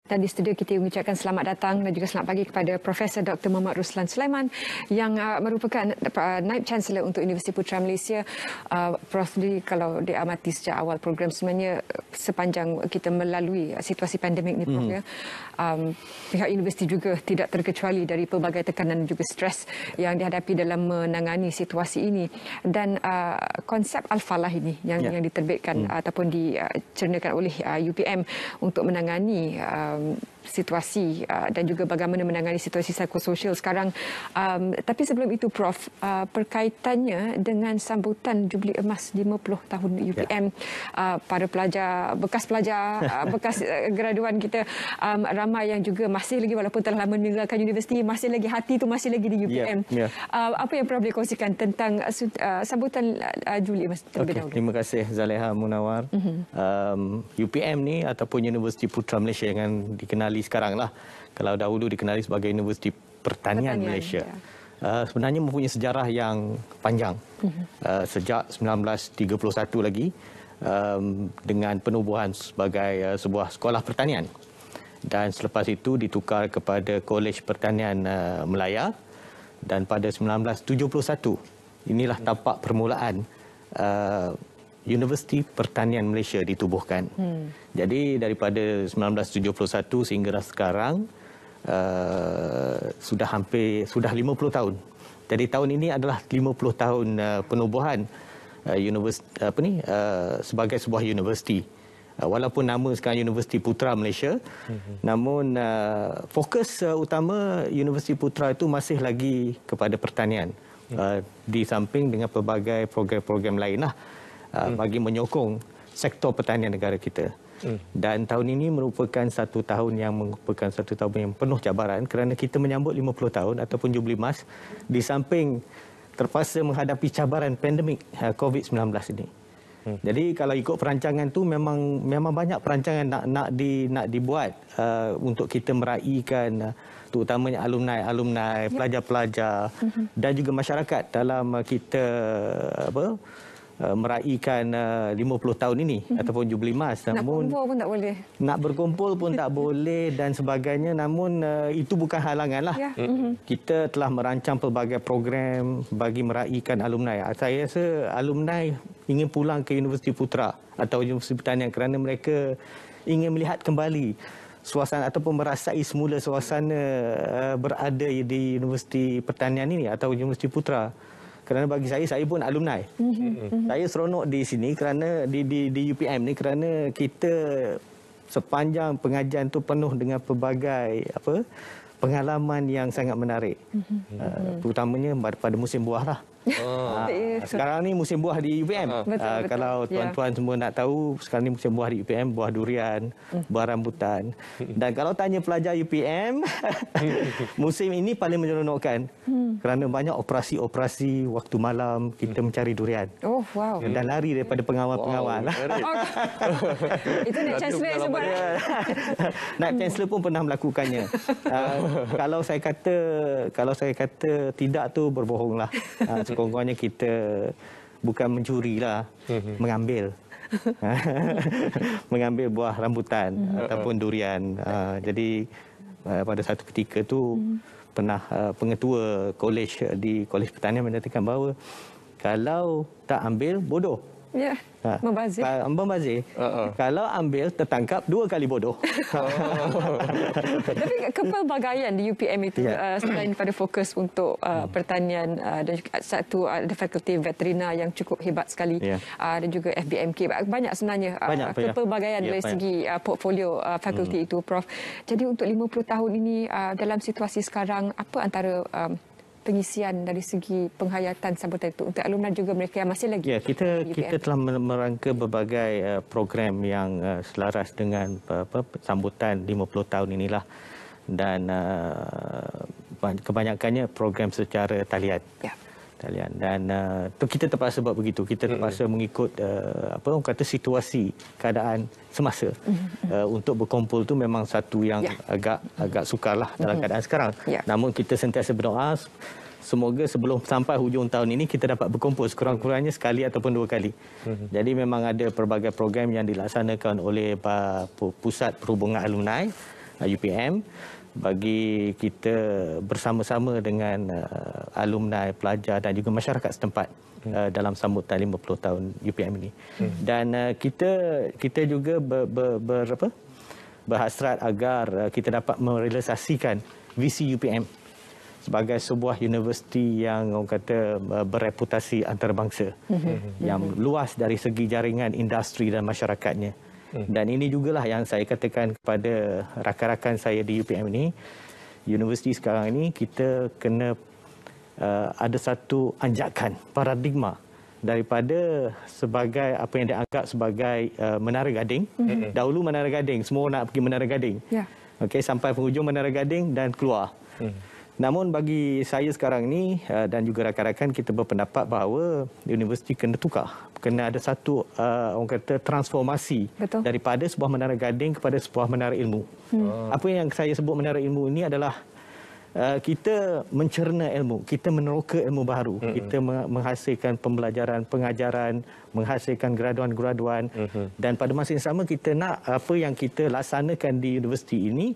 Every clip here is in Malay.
Dan di studio kita mengucapkan selamat datang dan juga selamat pagi kepada Profesor Dr. Muhammad Ruslan Sulaiman yang merupakan Naib Chancellor untuk Universiti Putra Malaysia. Prof, kalau diamati sejak awal program sebenarnya sepanjang kita melalui situasi pandemik ni Prof, ya, pihak universiti juga tidak terkecuali dari pelbagai tekanan dan juga stres yang dihadapi dalam menangani situasi ini. Dan konsep Al-Falah ini yang diterbitkan ataupun dicernakan oleh UPM untuk menangani situasi dan juga bagaimana menangani situasi psikososial sekarang. Tapi sebelum itu Prof, perkaitannya dengan sambutan Jubli Emas 50 tahun UPM, para pelajar, bekas graduan kita, ramai yang juga masih lagi walaupun telah lama meninggalkan universiti, masih lagi hati tu masih lagi di UPM. Apa yang Prof boleh kongsikan tentang sambutan Jubli Emas terlebih dahulu? Terima kasih Zaleha Munawar. UPM ni ataupun Universiti Putra Malaysia yang dikenali sekarang lah, kalau dahulu dikenali sebagai Universiti Pertanian Malaysia, sebenarnya mempunyai sejarah yang panjang. Sejak 1931 lagi, dengan penubuhan sebagai sebuah sekolah pertanian, dan selepas itu ditukar kepada Kolej Pertanian Melaya, dan pada 1971 inilah tapak permulaan Universiti Pertanian Malaysia ditubuhkan. Jadi daripada 1971 sehingga sekarang sudah 50 tahun. Jadi tahun ini adalah 50 tahun penubuhan sebagai sebuah universiti. Walaupun nama sekarang Universiti Putra Malaysia, namun fokus utama Universiti Putra itu masih lagi kepada pertanian, di samping dengan pelbagai program-program lain lah, bagi menyokong sektor pertanian negara kita. Dan tahun ini merupakan satu tahun yang penuh cabaran kerana kita menyambut 50 tahun ataupun Jubli Emas di samping terpaksa menghadapi cabaran pandemik COVID-19 ini. Jadi kalau ikut perancangan tu memang banyak perancangan nak dibuat untuk kita meraihkan terutamanya alumni, pelajar-pelajar dan juga masyarakat dalam kita meraihkan 50 tahun ini ataupun Jubli Emas. Namun nak berkumpul pun tak boleh. Nak berkumpul pun tak boleh dan sebagainya. Namun itu bukan halangan lah. Kita telah merancang pelbagai program bagi meraihkan alumni. Saya rasa alumni ingin pulang ke Universiti Putra atau Universiti Pertanian kerana mereka ingin melihat kembali suasana ataupun merasai semula suasana berada di Universiti Pertanian ini atau Universiti Putra. Kerana bagi saya pun alumni. Saya seronok di sini kerana di UPM ni kerana kita sepanjang pengajian tu penuh dengan pelbagai pengalaman yang sangat menarik. Terutamanya pada musim buah lah. Sekarang ni musim buah di UPM. Kalau tuan-tuan semua nak tahu, sekarang ni musim buah di UPM, buah durian, buah rambutan. Dan kalau tanya pelajar UPM, musim ini paling menyeronokkan kerana banyak operasi-operasi waktu malam kita mencari durian. Oh, wow. Dan lari daripada pengawal-pengawal. Itu Naib Chancellor yang sebut. Naib Chancellor pun pernah melakukannya. Kalau saya kata tidak tu berbohonglah. Sekurang-kurangnya kita bukan mencurilah, mengambil. Mengambil buah rambutan ataupun durian. Jadi pada satu ketika tu pernah pengetua kolej di Kolej Pertanian menyatakan bahawa kalau tak ambil bodoh. Ya, membazir. Membazir. Kalau ambil tertangkap 2 kali bodoh. Tapi kepelbagaian di UPM itu selain pada fokus untuk pertanian dan juga satu ada fakulti veterina yang cukup hebat sekali, dan juga FBMK, banyak sebenarnya kepelbagaian dari segi portfolio fakulti itu Prof. Jadi untuk 50 tahun ini dalam situasi sekarang, apa antara pengisian dari segi penghayatan sambutan itu untuk alumni juga mereka yang masih lagi? Kita telah merangka berbagai program yang selaras dengan sambutan 50 tahun inilah, dan kebanyakannya program secara talian. Dan kita terpaksa buat begitu. Kita terpaksa mengikut situasi keadaan semasa. Untuk berkumpul tu memang satu yang agak sukarlah dalam keadaan sekarang. Namun kita sentiasa berdoa semoga sebelum sampai hujung tahun ini kita dapat berkumpul sekurang-kurangnya sekali ataupun 2 kali. Jadi memang ada pelbagai program yang dilaksanakan oleh Pusat Perhubungan Alumni UPM bagi kita bersama-sama dengan alumni, pelajar dan juga masyarakat setempat dalam sambutan 50 tahun UPM ini. Dan kita juga berhasrat agar kita dapat merealisasikan visi UPM sebagai sebuah universiti yang orang kata bereputasi antarabangsa, yang luas dari segi jaringan industri dan masyarakatnya. Dan ini jugalah yang saya katakan kepada rakan-rakan saya di UPM ini, universiti sekarang ini kita kena ada satu anjakan paradigma daripada sebagai apa yang dianggap sebagai Menara Gading. Dahulu Menara Gading, semua nak pergi Menara Gading. Okey, sampai penghujung Menara Gading dan keluar. Namun bagi saya sekarang ini dan juga rakan-rakan, kita berpendapat bahawa universiti kena tukar. Kena ada satu orang kata transformasi. Betul. Daripada sebuah menara gading kepada sebuah menara ilmu. Apa yang saya sebut menara ilmu ini adalah kita mencerna ilmu, kita meneroka ilmu baru, kita menghasilkan pembelajaran, pengajaran, menghasilkan graduan-graduan, dan pada masa yang sama kita nak apa yang kita laksanakan di universiti ini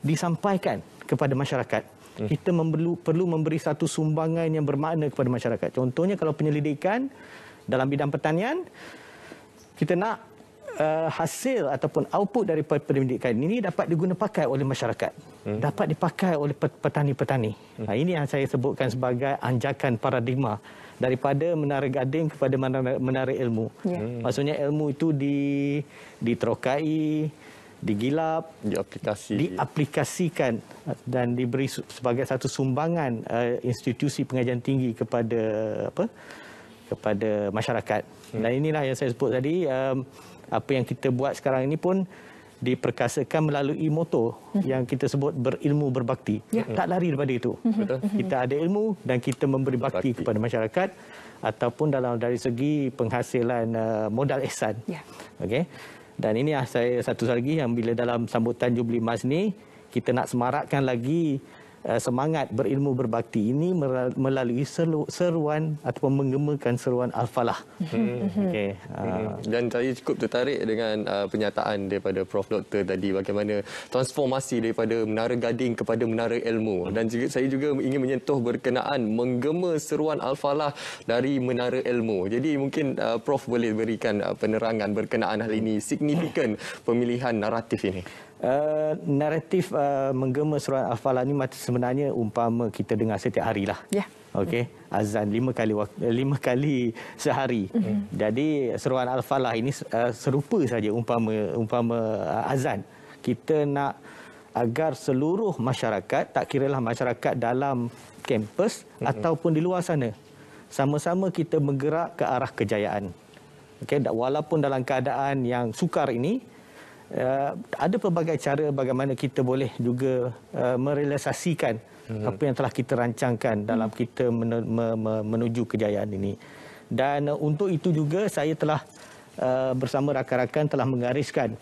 disampaikan kepada masyarakat. Kita perlu memberi satu sumbangan yang bermakna kepada masyarakat. Contohnya kalau penyelidikan dalam bidang pertanian, kita nak hasil ataupun output daripada pendidikan ini dapat diguna pakai oleh masyarakat, dapat dipakai oleh petani-petani. Ini yang saya sebutkan sebagai anjakan paradigma daripada menara gading kepada menara ilmu. Maksudnya ilmu itu diterokai, digilap, diaplikasikan dan diberi sebagai satu sumbangan institusi pengajian tinggi kepada masyarakat. Dan inilah yang saya sebut tadi, apa yang kita buat sekarang ini pun diperkasakan melalui moto yang kita sebut berilmu berbakti. Tak lari daripada itu. Kita ada ilmu dan kita memberi bakti kepada masyarakat ataupun dari segi penghasilan modal ihsan. Okey. Dan ini saya satu lagi yang bila dalam sambutan Jubli Emas ni kita nak semarakkan lagi semangat berilmu berbakti ini melalui seruan ataupun menggemakan seruan Al-Falah. Okay. Dan saya cukup tertarik dengan pernyataan daripada Prof. Dr. tadi, bagaimana transformasi daripada Menara Gading kepada Menara Ilmu. Dan juga, saya juga ingin menyentuh berkenaan menggema seruan Al-Falah dari Menara Ilmu. Jadi mungkin Prof boleh berikan penerangan berkenaan hal ini, signifikan pemilihan naratif ini. Naratif menggema seruan Al-Falah ni sebenarnya umpama kita dengar setiap hari lah. Okey, azan 5 kali sehari. Jadi seruan Al-Falah ini serupa saja umpama azan. Kita nak agar seluruh masyarakat, tak kiralah masyarakat dalam kampus ataupun di luar sana, sama-sama kita bergerak ke arah kejayaan. Okey, walaupun dalam keadaan yang sukar ini, ada pelbagai cara bagaimana kita boleh juga merealisasikan apa yang telah kita rancangkan dalam kita menuju kejayaan ini. Dan untuk itu juga saya telah bersama rakan-rakan telah menggariskan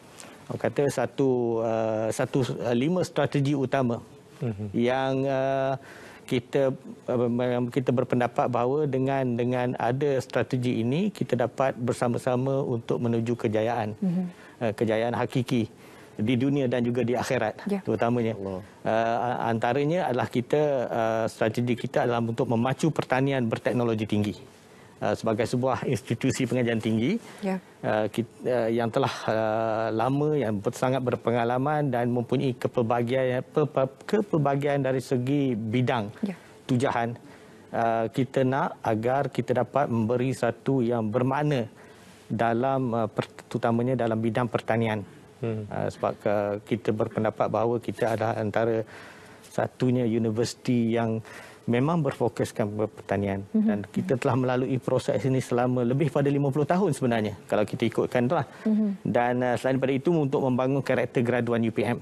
kata satu 5 strategi utama yang kita berpendapat bahawa dengan ada strategi ini kita dapat bersama-sama untuk menuju kejayaan. Kejayaan hakiki di dunia dan juga di akhirat terutamanya. Antaranya adalah strategi kita adalah untuk memacu pertanian berteknologi tinggi. Sebagai sebuah institusi pengajian tinggi yang telah lama, yang sangat berpengalaman dan mempunyai kepelbagian dari segi bidang tujahan, kita nak agar kita dapat memberi satu yang bermakna dalam terutamanya dalam bidang pertanian. Sebab kita berpendapat bahawa kita adalah antara satunya universiti yang memang berfokuskan pertanian, dan kita telah melalui proses ini selama lebih pada 50 tahun sebenarnya kalau kita ikutkan itulah. Dan selain daripada itu, untuk membangun karakter graduan UPM.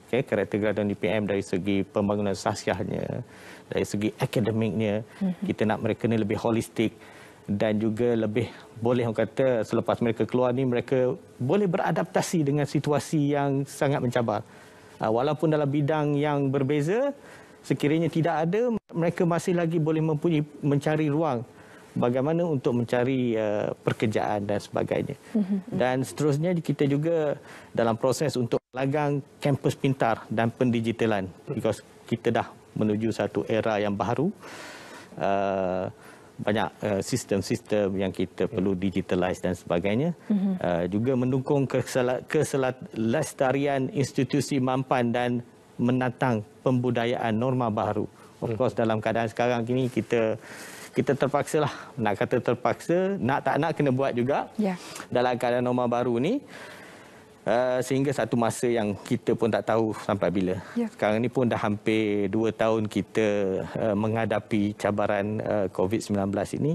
Karakter graduan UPM dari segi pembangunan sasiahnya, dari segi akademiknya, kita nak mereka ni lebih holistik dan juga lebih boleh orang kata selepas mereka keluar ni mereka boleh beradaptasi dengan situasi yang sangat mencabar. Walaupun dalam bidang yang berbeza, sekiranya tidak ada, mereka masih lagi boleh mencari ruang bagaimana untuk mencari pekerjaan dan sebagainya. Dan seterusnya kita juga dalam proses untuk lagang kampus pintar dan pendigitalan, because kita dah menuju satu era yang baru. Banyak sistem-sistem yang kita perlu digitalize dan sebagainya. Juga mendukung kelestarian institusi mampan dan menatang pembudayaan norma baru. Of course, dalam keadaan sekarang ini kita terpaksa lah, nak kata terpaksa, nak tak nak kena buat juga. Dalam keadaan norma baru ni, sehingga satu masa yang kita pun tak tahu sampai bila. Sekarang ni pun dah hampir 2 tahun kita menghadapi cabaran COVID-19 ini.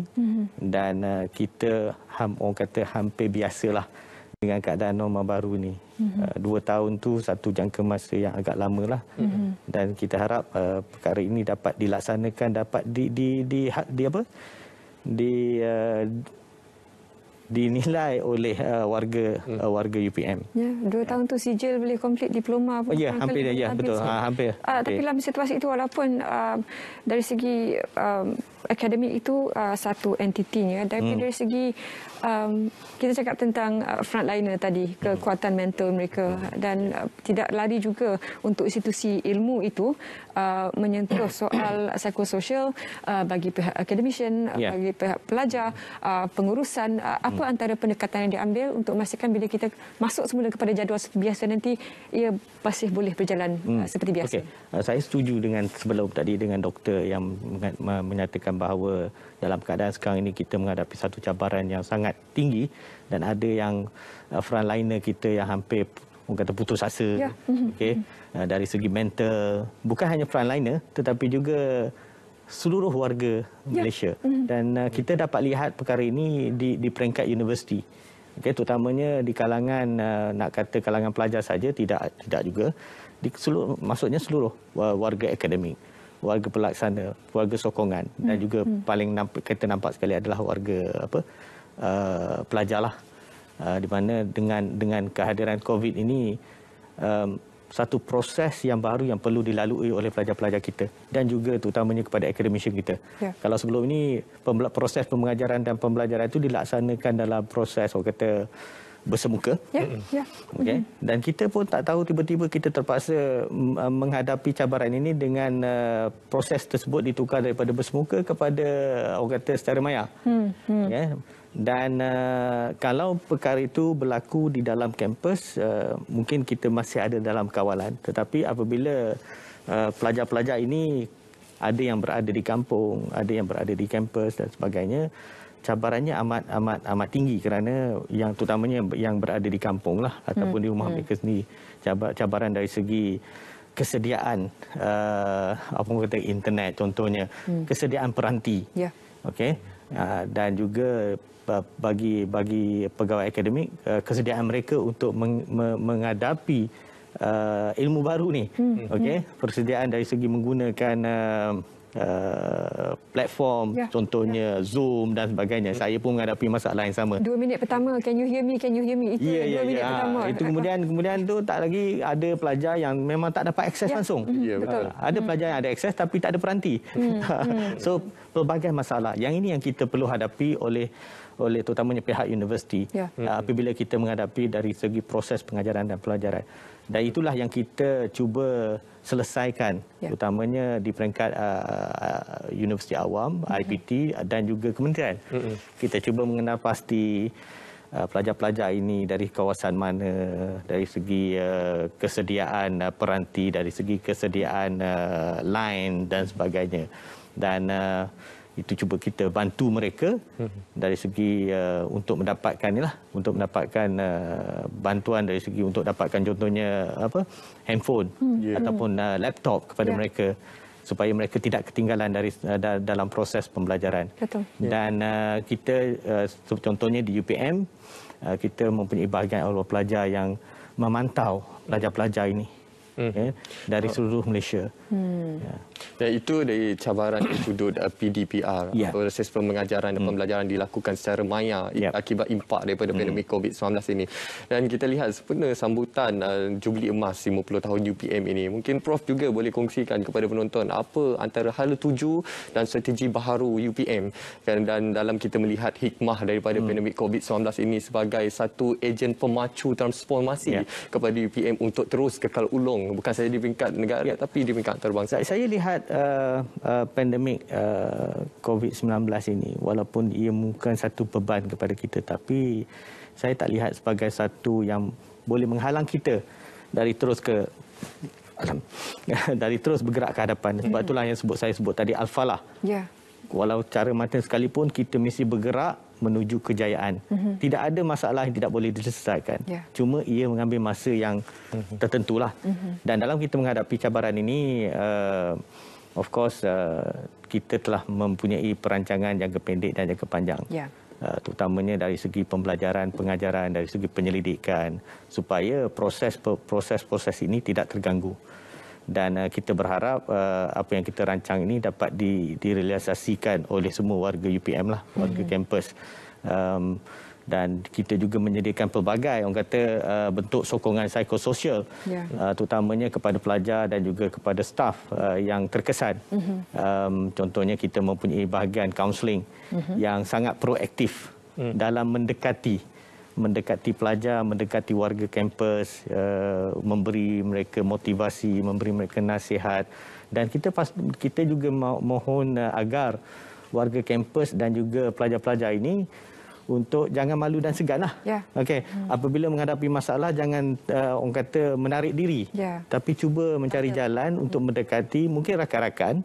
Dan kita orang kata hampir biasalah dengan keadaan norma baru ni. 2 tahun tu satu jangka masa yang agak lama lah. Dan kita harap perkara ini dapat dilaksanakan, dapat dinilai oleh warga UPM. 2 tahun tu sijil boleh complete diploma pun. Hampir betul. Hampir. Tapi dalam situasi itu, walaupun dari segi akademik itu satu entitinya, tapi dari segi kita cakap tentang frontliner tadi, kekuatan mental mereka, dan tidak lari juga untuk institusi ilmu itu menyentuh soal psikososial bagi pihak akademisian, bagi pihak pelajar, pengurusan. Apa antara pendekatan yang diambil untuk memastikan bila kita masuk semula kepada jadual seperti biasa nanti, ia masih boleh berjalan seperti biasa? Saya setuju dengan sebelum tadi dengan doktor yang menyatakan bahawa dalam keadaan sekarang ini kita menghadapi satu cabaran yang sangat tinggi, dan ada yang frontliner kita yang hampir orang kata putus asa. Dari segi mental, bukan hanya frontliner tetapi juga seluruh warga Malaysia. Dan kita dapat lihat perkara ini di peringkat universiti. Terutamanya di kalangan nak kata kalangan pelajar saja, tidak juga. Maksudnya seluruh warga akademik, warga pelaksana, warga sokongan, dan juga paling kita nampak sekali adalah warga pelajar lah. Di mana dengan kehadiran COVID ini, satu proses yang baru yang perlu dilalui oleh pelajar-pelajar kita, dan juga terutamanya kepada akademisian kita. Kalau sebelum ini proses pengajaran dan pembelajaran itu dilaksanakan dalam proses orang kata bersemuka. Dan kita pun tak tahu, tiba-tiba kita terpaksa menghadapi cabaran ini dengan proses tersebut ditukar daripada bersemuka kepada orang kata secara maya. Dan kalau perkara itu berlaku di dalam kampus, mungkin kita masih ada dalam kawalan. Tetapi apabila pelajar-pelajar ini ada yang berada di kampung, ada yang berada di kampus dan sebagainya, cabarannya amat tinggi, kerana yang terutamanya yang berada di kampung lah ataupun di rumah mereka sendiri. Cabaran dari segi kesediaan internet contohnya, kesediaan peranti. Dan juga bagi pegawai akademik, kesediaan mereka untuk menghadapi ilmu baru ni. Persediaan dari segi menggunakan platform, contohnya Zoom dan sebagainya. Saya pun menghadapi masalah yang sama. 2 minit pertama, can you hear me? Itu 2 minit pertama. Itu kemudian tu tak lagi ada pelajar yang memang tak dapat akses langsung. Betul. Ada pelajar yang ada akses tapi tak ada peranti. So pelbagai masalah. Yang ini yang kita perlu hadapi oleh terutamanya pihak universiti apabila kita menghadapi dari segi proses pengajaran dan pelajaran. Dan itulah yang kita cuba selesaikan, terutamanya di peringkat Universiti Awam, IPT dan juga kementerian. Kita cuba mengenal pasti pelajar-pelajar ini dari kawasan mana, dari segi kesediaan peranti, dari segi kesediaan line dan sebagainya. Dan itu cuba kita bantu mereka dari segi untuk mendapatkan bantuan dari segi untuk dapatkan contohnya handphone ataupun laptop kepada mereka, supaya mereka tidak ketinggalan dalam proses pembelajaran. Dan kita contohnya di UPM, kita mempunyai bahagian awal pelajar yang memantau pelajar-pelajar ini dari seluruh Malaysia. Dan itu dari cabaran dari sudut PDPR, proses pengajaran dan pembelajaran dilakukan secara maya akibat impak daripada pandemik COVID-19 ini. Dan kita lihat sebenarnya sambutan Jubli Emas 50 tahun UPM ini. Mungkin Prof juga boleh kongsikan kepada penonton apa antara hala tuju dan strategi baharu UPM dan dalam kita melihat hikmah daripada pandemik COVID-19 ini sebagai satu ejen pemacu transformasi kepada UPM untuk terus kekal ulung, bukan saja di peringkat negara tapi di peringkat antarabangsa. Saya lihat pandemik COVID-19 ini, walaupun ia bukan satu beban kepada kita, tapi saya tak lihat sebagai satu yang boleh menghalang kita dari terus bergerak ke hadapan. Sebab itulah yang saya sebut tadi al-falah. Walau cara macam sekalipun, kita mesti bergerak menuju kejayaan. Tidak ada masalah yang tidak boleh diselesaikan. Cuma ia mengambil masa yang tertentulah. Dan dalam kita menghadapi cabaran ini, of course, kita telah mempunyai perancangan jangka pendek dan jangka panjang. Terutamanya dari segi pembelajaran, pengajaran, dari segi penyelidikan, supaya proses ini tidak terganggu. Dan kita berharap apa yang kita rancang ini dapat direalisasikan oleh semua warga UPM lah, warga kampus. Dan kita juga menyediakan pelbagai bentuk sokongan psikososial, terutamanya kepada pelajar dan juga kepada staf yang terkesan. Contohnya kita mempunyai bahagian kaunseling yang sangat proaktif dalam mendekati pelajar, mendekati warga kampus, memberi mereka motivasi, memberi mereka nasihat. Dan kita juga mohon agar warga kampus dan juga pelajar-pelajar ini untuk jangan malu dan segan lah. Apabila menghadapi masalah, jangan menarik diri. Tapi cuba mencari jalan untuk mendekati mungkin rakan-rakan,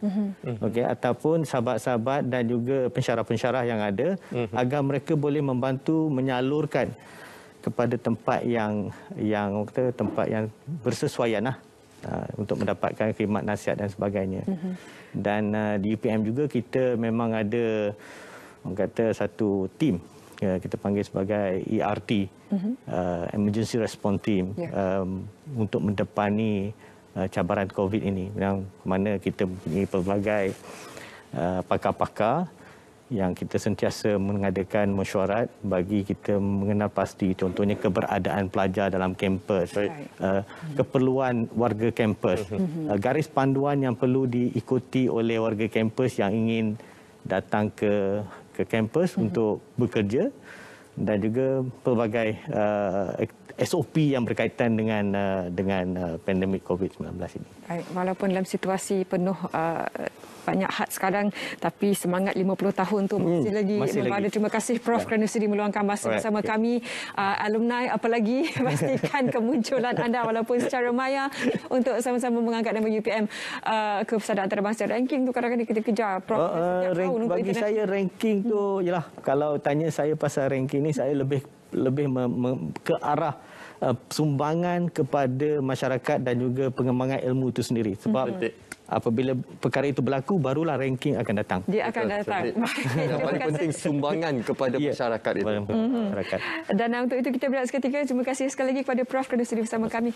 ataupun sahabat-sahabat dan juga pensyarah-pensyarah yang ada, agar mereka boleh membantu menyalurkan kepada tempat yang bersesuaian lah, untuk mendapatkan khidmat nasihat dan sebagainya. Dan di UPM juga kita memang ada satu tim, kita panggil sebagai ERT, Emergency Response Team, untuk mendepani cabaran COVID ini, yang mana kita mempunyai pelbagai pakar-pakar yang kita sentiasa mengadakan mesyuarat bagi kita mengenal pasti, contohnya keberadaan pelajar dalam kampus, keperluan warga kampus, garis panduan yang perlu diikuti oleh warga kampus yang ingin datang ke kampus untuk bekerja, dan juga pelbagai SOP yang berkaitan dengan pandemik COVID-19 ini. Walaupun dalam situasi penuh banyak had sekarang, tapi semangat 50 tahun tu masih lagi membara. Terima kasih Prof kerana sudi meluangkan masa bersama kami. Alumni, apalagi pastikan kemunculan anda walaupun secara maya untuk sama-sama mengangkat nama UPM ke Persadaran Antarabangsa. Ranking tu kadang-kadang kita kejar, Prof. Bagi saya ranking tu, yalah, kalau tanya saya pasal ranking ni, saya lebih ke arah sumbangan kepada masyarakat dan juga pengembangan ilmu itu sendiri. Sebab apabila perkara itu berlaku, barulah ranking akan datang. Dia akan datang. Yang paling penting sumbangan kepada masyarakat itu. Dan untuk itu kita berehat seketika. Terima kasih sekali lagi kepada Prof kerana sudi bersama kami.